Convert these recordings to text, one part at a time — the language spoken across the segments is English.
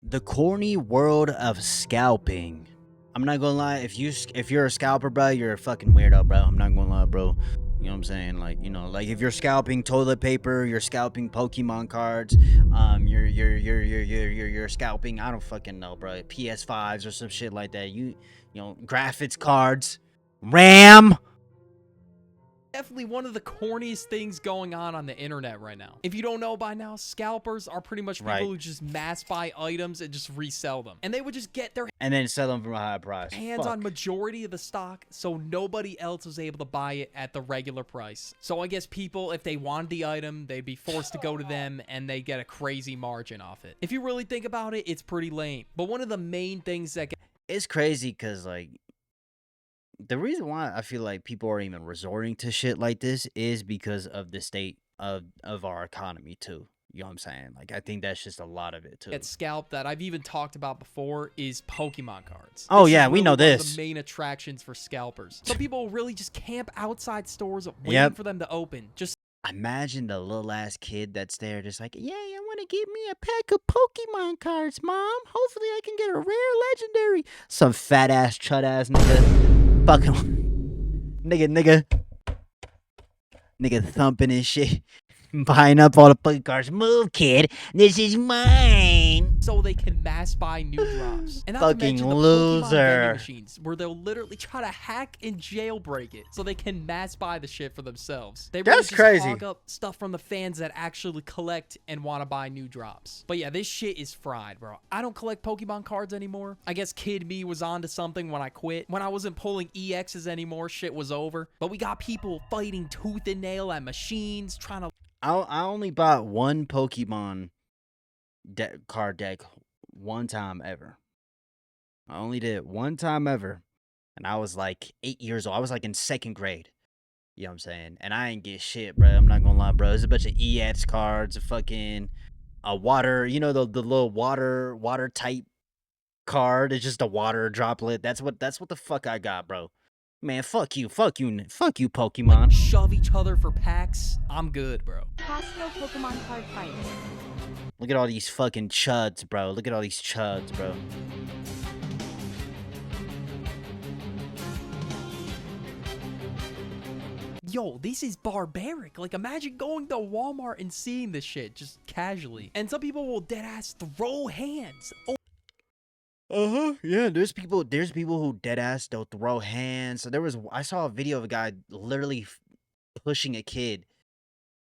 The corny world of scalping. I'm not gonna lie, if you're a scalper, bro, you're a fucking weirdo, bro. I'm not gonna lie, bro. You know what I'm saying? Like, like if you're scalping toilet paper, you're scalping Pokemon cards, you're scalping, I don't fucking know, bro, PS5s or some shit like that. Graphics cards, RAM. Definitely one of the corniest things going on the internet right now. If you don't know by now, scalpers are pretty much people who just mass buy items and just resell them. And they would just get their and then sell them for a high price. hands on majority of the stock, so nobody else was able to buy it at the regular price. So I guess people, if they wanted the item, they'd be forced to go to them and they get a crazy margin off it. If you really think about it, it's pretty lame. But one of the main things that it's crazy because, like, the reason why I feel like people are even resorting to shit like this is because of the state of our economy too. You know what I'm saying? Like, I think that's just a lot of it too. gets scalped that I've even talked about before is Pokemon cards. Oh This yeah, is we really know one of this. the main attractions for scalpers. Some people really just camp outside stores waiting for them to open. Just imagine the little ass kid that's there, just like, yeah, I want to get me a pack of Pokemon cards, mom. Hopefully, I can get a rare legendary. Some fat ass chud ass nigga, fucking nigga thumping and shit. Buying up all the Pokemon cards. Move, kid. This is mine. so they can mass buy new drops. And not Fucking to mention the Pokemon loser. vending machines, where they'll literally try to hack and jailbreak it so they can mass buy the shit for themselves. They really That's just crazy. hog up stuff from the fans that actually collect and want to buy new drops. But yeah, this shit is fried, bro. I don't collect Pokemon cards anymore. I guess kid me was onto something when I quit. When I wasn't pulling EXs anymore, shit was over. But we got people fighting tooth and nail at machines, trying to I only bought one Pokemon card deck one time ever. I only did it one time ever. And I was like 8 years old. I was like in second grade. You know what I'm saying? And I ain't get shit, bro. I'm not gonna lie, bro. There's a bunch of EX cards, a fucking a water, the little water type card. It's just a water droplet. That's what the fuck I got, bro. Man, fuck you, Pokemon. shove each other for packs. I'm good, bro. Costco Pokemon card fight. Look at all these fucking chuds, bro. Look at all these chuds, bro. Yo, this is barbaric. Like, imagine going to Walmart and seeing this shit just casually. And some people will deadass throw hands. Yeah, there's people who dead ass they'll throw hands. So I saw a video of a guy literally pushing a kid.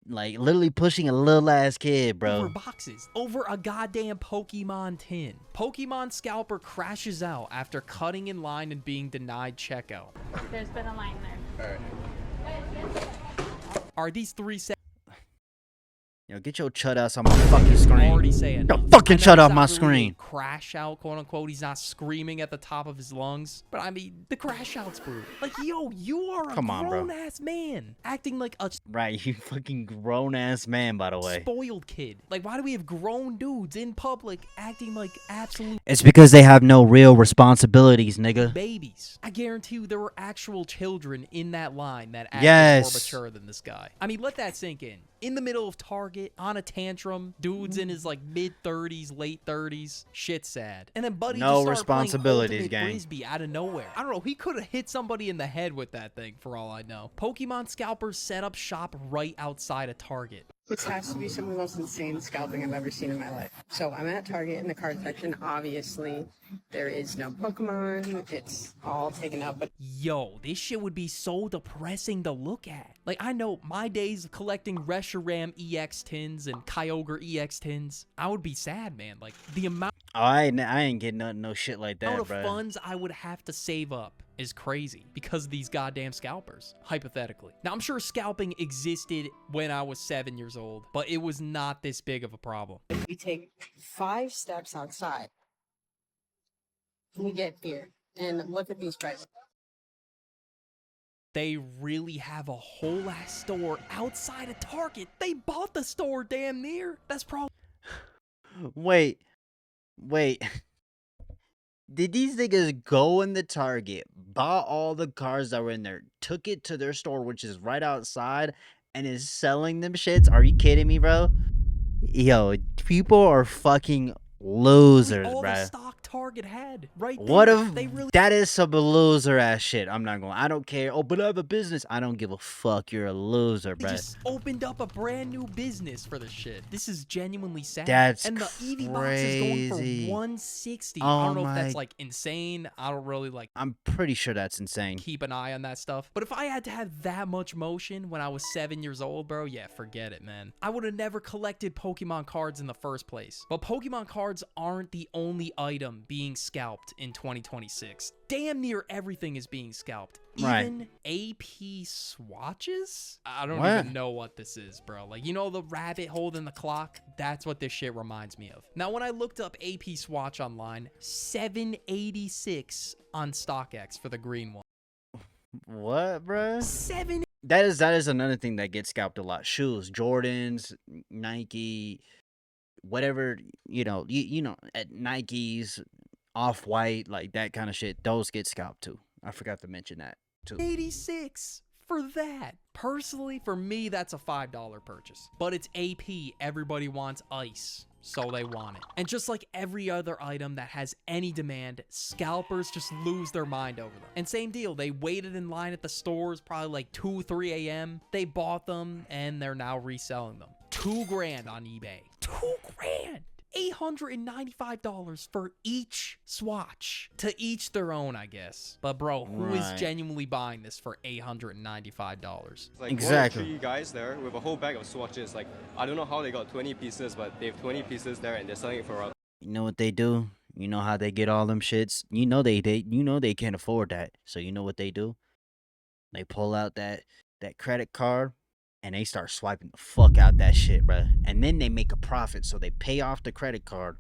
Like literally pushing a little ass kid, bro. Over boxes, over a goddamn Pokemon tin. Pokemon Scalper crashes out after cutting in line and being denied checkout. There's been a line there. Are these three Get your chud ass on my fucking screen. already saying Yo, fucking chud off my screen. Crash out, quote unquote. He's not screaming at the top of his lungs. But I mean, the crash out's brutal. Like, yo, you are a grown ass man acting like a right, you fucking grown ass man, by the way. Spoiled kid. Like, why do we have grown dudes in public acting like absolute It's because they have no real responsibilities, nigga. babies? I guarantee you there were actual children in that line that acted more mature than this guy. I mean, let that sink in. In the middle of Target, on a tantrum, dude's in his like mid-30s, late 30s. Shit's sad. And then Buddy No just started responsibilities, playing gang. Frisbee out of nowhere. I don't know. He could have hit somebody in the head with that thing, for all I know. Pokemon scalpers set up shop right outside of Target. This has to be some of the most insane scalping I've ever seen in my life. So I'm at Target in the card section. Obviously, there is no Pokemon. It's all taken up. But Yo, this shit would be so depressing to look at. Like, I know my days of collecting Reshiram EX tins and Kyogre EX tins, I would be sad, man. Like, the amount Oh, I ain't getting no shit like that, of bro. funds I would have to save up is crazy because of these goddamn scalpers, hypothetically. Now, I'm sure scalping existed when I was 7 years old, but it was not this big of a problem. we take 5 steps outside. We get here and look at these prices. They really have a whole ass store outside of Target. They bought the store damn near. That's probably Wait. Did these niggas go in the Target, bought all the cars that were in there, took it to their store, which is right outside, and is selling them shits? Are you kidding me, bro? Yo, people are fucking Losers, all the bruh. stock Target had right What there. if They really that is some loser ass shit? I'm not going. I don't care. Oh, but I have a business. I don't give a fuck. You're a loser, They bruh. just opened up a brand new business for this shit. This is genuinely sad. That's and the EV box is going for crazy. 160. I Oh don't know if that's my. like insane. I don't really like I'm pretty sure that's insane. keep an eye on that stuff. But if I had to have that much motion when I was 7 years old, bro, yeah, forget it, man. I would have never collected Pokemon cards in the first place. But Pokemon cards aren't the only item being scalped in 2026. Damn near everything is being scalped. Right. Even AP swatches? I don't What? even know what this is, bro. Like, you know the rabbit holding the clock? That's what this shit reminds me of. Now, when I looked up AP swatch online, 786 on StockX for the green one. What, bruh? 7 That is another thing that gets scalped a lot. Shoes, Jordans, Nike, whatever, you know, at Nikes, Off-White, like that kind of shit. Those get scalped too. I forgot to mention that too. 86 for that. Personally, for me, that's a $5 purchase. But it's AP. Everybody wants ice, so they want it. And just like every other item that has any demand, scalpers just lose their mind over them. And same deal, they waited in line at the stores probably like 2, 3 a.m. They bought them and they're now reselling them. $2,000 on eBay. $2,000. $895 for each swatch. To each their own, I guess. But bro, who is Right. genuinely buying this for $895? Like Exactly. 1 or 3 guys there with a whole bag of swatches. Like, I don't know how they got 20 pieces, but they have 20 pieces there and they're selling it for around. You know what they do? You know how they get all them shits? You know they can't afford that. So you know what they do? They pull out that credit card and they start swiping the fuck out that shit, bruh. And then they make a profit, so they pay off the credit card,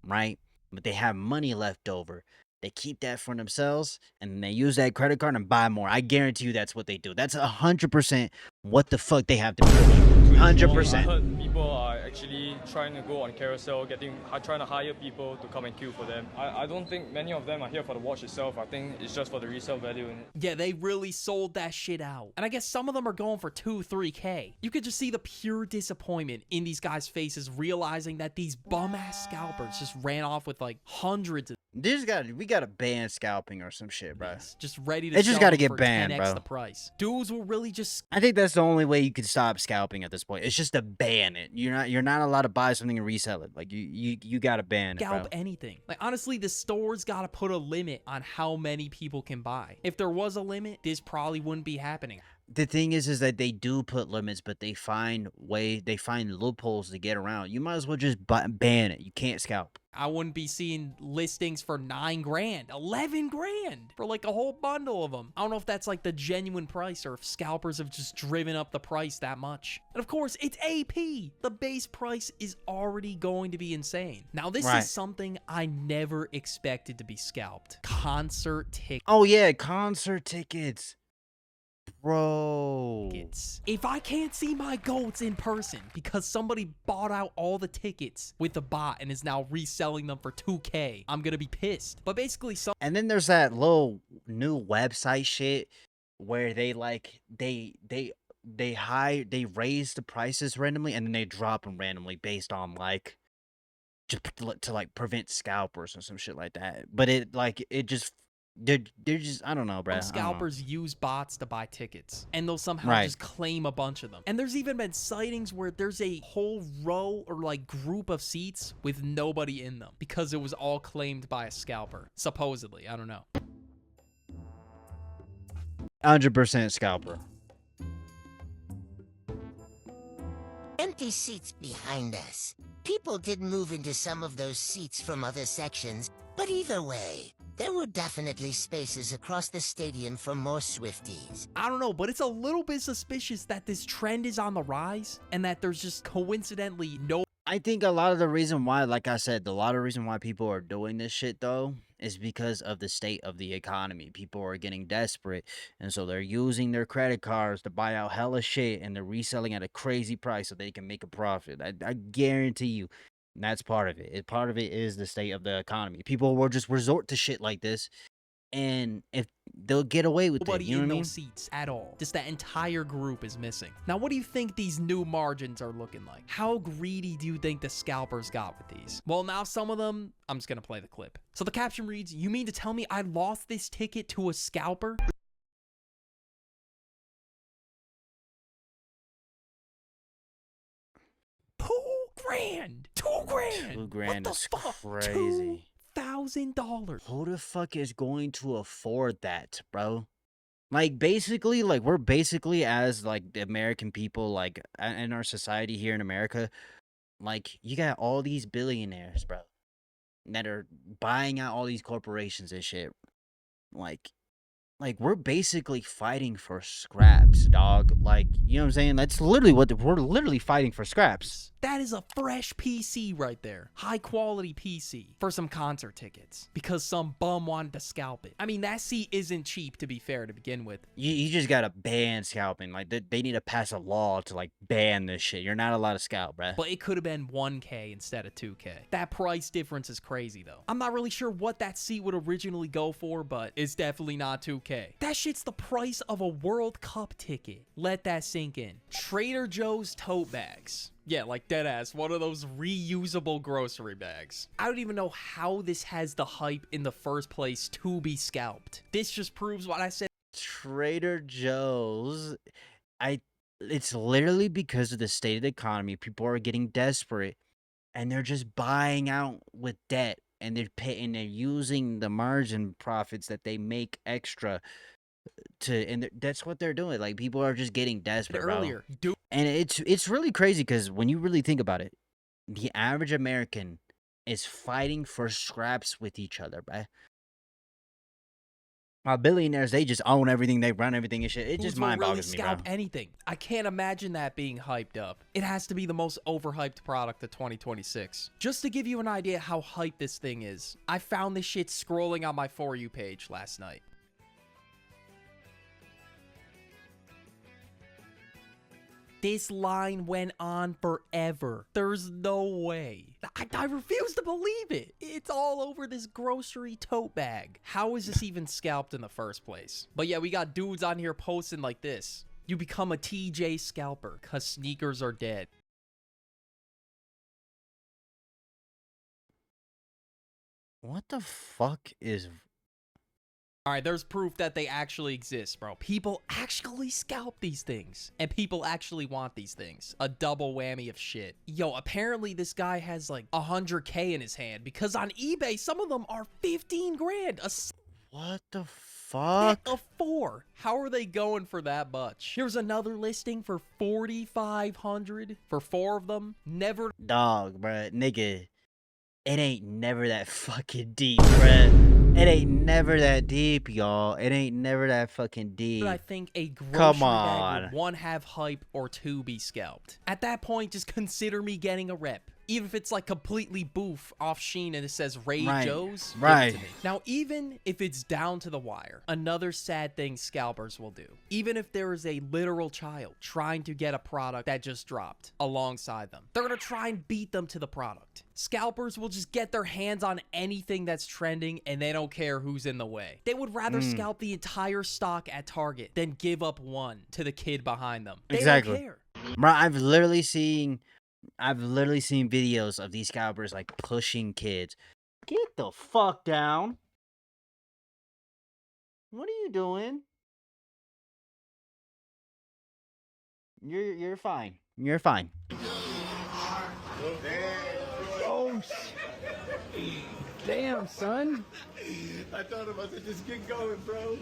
right? But they have money left over. They keep that for themselves, and then they use that credit card and buy more. I guarantee you that's what they do. That's 100% what the fuck they have to do. I 100%. heard people are actually trying to go on carousel, trying to hire people to come and queue for them. I don't think many of them are here for the watch itself. I think it's just for the resale value in it. Yeah, they really sold that shit out. And I guess some of them are going for 2, 3K. You could just see the pure disappointment in these guys' faces, realizing that these bum-ass scalpers just ran off with like hundreds of We gotta ban scalping or some shit, bro. these, just ready to It just sell gotta them get for banned, 10x bro. the price. Dudes will really just I think that's the only way you can stop scalping at this point. It's just to ban it. You're not allowed to buy something and resell it. Like you gotta ban it, scalp bro. anything. Like, honestly, the store's got to put a limit on how many people can buy. If there was a limit, this probably wouldn't be happening. The thing is that they do put limits, but they find loopholes to get around. You might as well just ban it. You can't scalp. I wouldn't be seeing listings for $9,000, $11,000 for like a whole bundle of them. I don't know if that's like the genuine price or if scalpers have just driven up the price that much. And of course, it's AP. The base price is already going to be insane. Now, this Right. is something I never expected to be scalped. Concert tickets. Oh yeah, concert tickets. Bro. If I can't see my goats in person because somebody bought out all the tickets with the bot and is now reselling them for $2K, I'm gonna be pissed. But basically, And then there's that little new website shit where they like they raise the prices randomly and then they drop them randomly based on like to like prevent scalpers or some shit like that. But they're just I don't know, bro. some scalpers use bots to buy tickets and they'll somehow Right. just claim a bunch of them. And there's even been sightings where there's a whole row or like group of seats with nobody in them because it was all claimed by a scalper. Supposedly, I don't know. 100% scalper. Empty seats behind us. People did move into some of those seats from other sections, but either way, there were definitely spaces across the stadium for more Swifties. I don't know, but it's a little bit suspicious that this trend is on the rise and that there's just coincidentally no I think a lot of the reason why, like I said, a lot of reason why people are doing this shit though is because of the state of the economy. People are getting desperate, and so they're using their credit cards to buy out hella shit, and they're reselling at a crazy price so they can make a profit. I guarantee you, that's part of it. Part of it is the state of the economy. People will just resort to shit like this and if they'll get away with it, Nobody you know in what I mean? those seats at all. Just that entire group is missing. Now, what do you think these new margins are looking like? How greedy do you think the scalpers got with these? Well, now some of them, I'm just gonna play the clip. So the caption reads, "You mean to tell me I lost this ticket to a scalper?" $2,000. $2,000. $2,000 What is the fuck? crazy. $2,000. Who the fuck is going to afford that, bro? Like, basically, like, we're basically, as, like, the American people, like, in our society here in America, like, you got all these billionaires, bro, that are buying out all these corporations and shit. Like, we're basically fighting for scraps, dog. Like, you know what I'm saying? That's literally what we're literally fighting for scraps. That is a fresh PC right there. High quality PC for some concert tickets because some bum wanted to scalp it. I mean, that seat isn't cheap, to be fair, to begin with. You just gotta ban scalping. Like, they need to pass a law to, like, ban this shit. You're not allowed to scalp, bruh. But it could have been 1K instead of 2K. That price difference is crazy, though. I'm not really sure what that seat would originally go for, but it's definitely not 2K. That shit's the price of a World Cup ticket. Let that sink in. Trader Joe's tote bags. Yeah, like deadass, one of those reusable grocery bags. I don't even know how this has the hype in the first place to be scalped. This just proves what I said. Trader Joe's, it's literally because of the state of the economy. People are getting desperate, and they're just buying out with debt, and they're using the margin profits that they make extra that's what they're doing. Like, people are just getting desperate, bro. Earlier, dude. And it's really crazy because when you really think about it, the average American is fighting for scraps with each other, bruh. Billionaires, they just own everything, they run everything and shit. It just mind boggles me, bro. Scalp anything. I can't imagine that being hyped up. It has to be the most overhyped product of 2026. Just to give you an idea how hyped this thing is, I found this shit scrolling on my For You page last night. This line went on forever. There's no way. I refuse to believe it. It's all over this grocery tote bag. How is this even scalped in the first place? But yeah, we got dudes on here posting like this. You become a TJ scalper because sneakers are dead. What the fuck is... All right, there's proof that they actually exist, bro. People actually scalp these things. And people actually want these things. A double whammy of shit. Yo, apparently this guy has like 100K in his hand. Because on eBay, some of them are 15 grand. What the fuck? Of 4. How are they going for that much? Here's another listing for 4,500 for 4 of them. Never. Dog, bruh. Nigga. It ain't never that fucking deep, bruh. It ain't never that deep, y'all. It ain't never that fucking deep. I think a grocery Come bag on. would 1 have hype or 2 be scalped. At that point, just consider me getting a rep. Even if it's like completely boof off Sheen and it says Ray Joe's, give it to me. Now, even if it's down to the wire, another sad thing scalpers will do. Even if there is a literal child trying to get a product that just dropped alongside them, they're gonna try and beat them to the product. Scalpers will just get their hands on anything that's trending and they don't care who's in the way. They would rather scalp the entire stock at Target than give up 1 to the kid behind them. They don't care. Bro, I've literally seen videos of these scalpers like pushing kids. Get the fuck down. What are you doing? You're fine. You're fine. Oh, damn, son. I thought about to just get going, bro.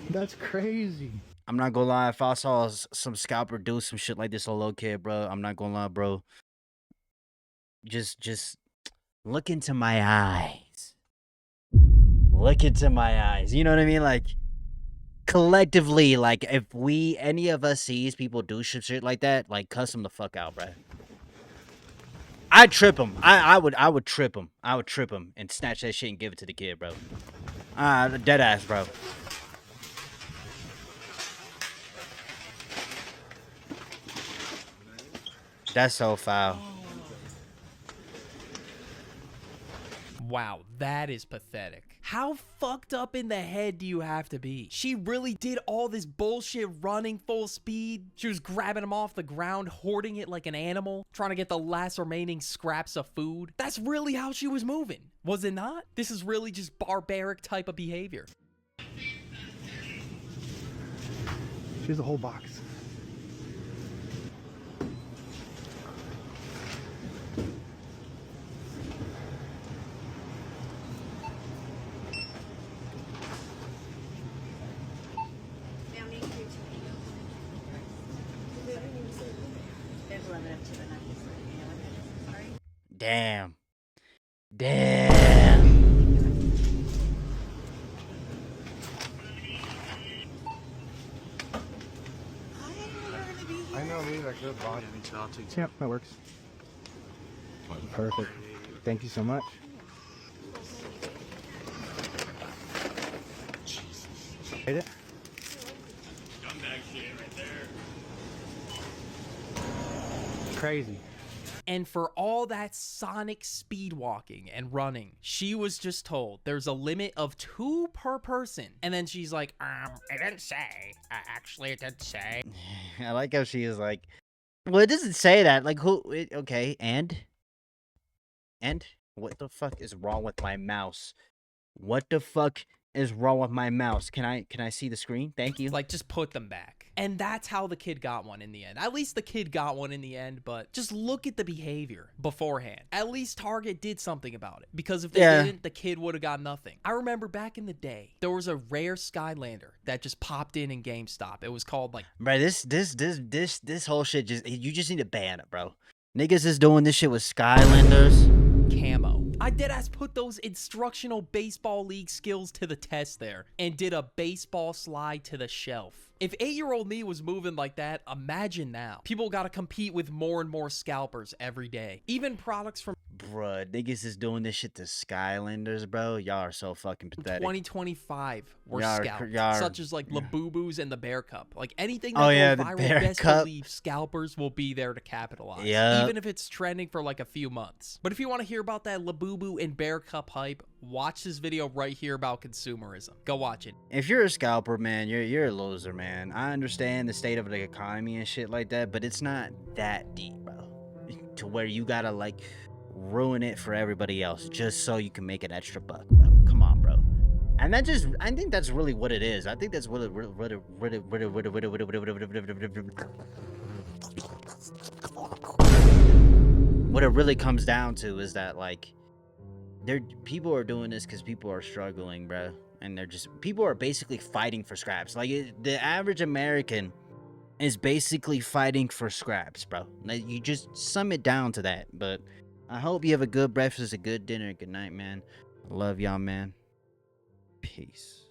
That's crazy. I'm not gonna lie, if I saw some scalper do some shit like this to a little kid, bro, I'm not gonna lie, bro. Just look into my eyes. Look into my eyes. You know what I mean? Like, collectively, like, if any of us sees people do shit like that, like, cuss them the fuck out, bro. I'd trip him. I would trip him. I would trip him and snatch that shit and give it to the kid, bro. Dead ass, bro. That's so foul. Wow, that is pathetic. How fucked up in the head do you have to be? She really did all this bullshit running full speed. She was grabbing him off the ground, hoarding it like an animal, trying to get the last remaining scraps of food. That's really how she was moving, was it not? This is really just barbaric type of behavior. Here's a whole box. Damn. Damn. I know, really like good body. Yep, that works. Perfect. Thank you so much. Hit it. Crazy. And for all that sonic speed walking and running, she was just told there's a limit of 2 per person. And then she's like, it didn't say. Actually, it didn't say. I like how she is like, well, it doesn't say that. Like, who? Okay, and what the fuck is wrong with my mouse? What the fuck is wrong with my mouse? Can I see the screen? Thank you. Like, just put them back. And that's how the kid got one in the end. At least the kid got one in the end, but just look at the behavior beforehand. At least Target did something about it, because if they didn't, the kid would have got nothing. I remember back in the day, there was a rare Skylander that just popped in GameStop. It was called like, bro, this whole shit you just need to ban it, bro. Niggas is doing this shit with Skylanders. Camo. I deadass put those instructional baseball league skills to the test there and did a baseball slide to the shelf. If 8-year-old me was moving like that, imagine now. People gotta compete with more and more scalpers every day. Even products from Bruh, niggas is doing this shit to Skylanders, bro. Y'all are so fucking pathetic. 2025 were Y'all are- scalped, y'all are- such as like Labubus and the Bear Cup. Like anything that Oh, go yeah, the viral, Bear best Cup. believe scalpers will be there to capitalize. Yep. Even if it's trending for like a few months. But if you want to hear about that Labubu and Bear Cup hype, watch this video right here about consumerism. Go watch it. If you're a scalper, man, you're a loser, man. I understand the state of the economy and shit like that, but it's not that deep, bro. To where you gotta like ruin it for everybody else just so you can make an extra buck, bro. Come on, bro. And I think that's really what it is. I think that's what it really comes down to is that like people are doing this because people are struggling, bro. And people are basically fighting for scraps. Like the average American is basically fighting for scraps, bro. Like, you just sum it down to that. But I hope you have a good breakfast, a good dinner, good night, man. Love y'all, man. Peace.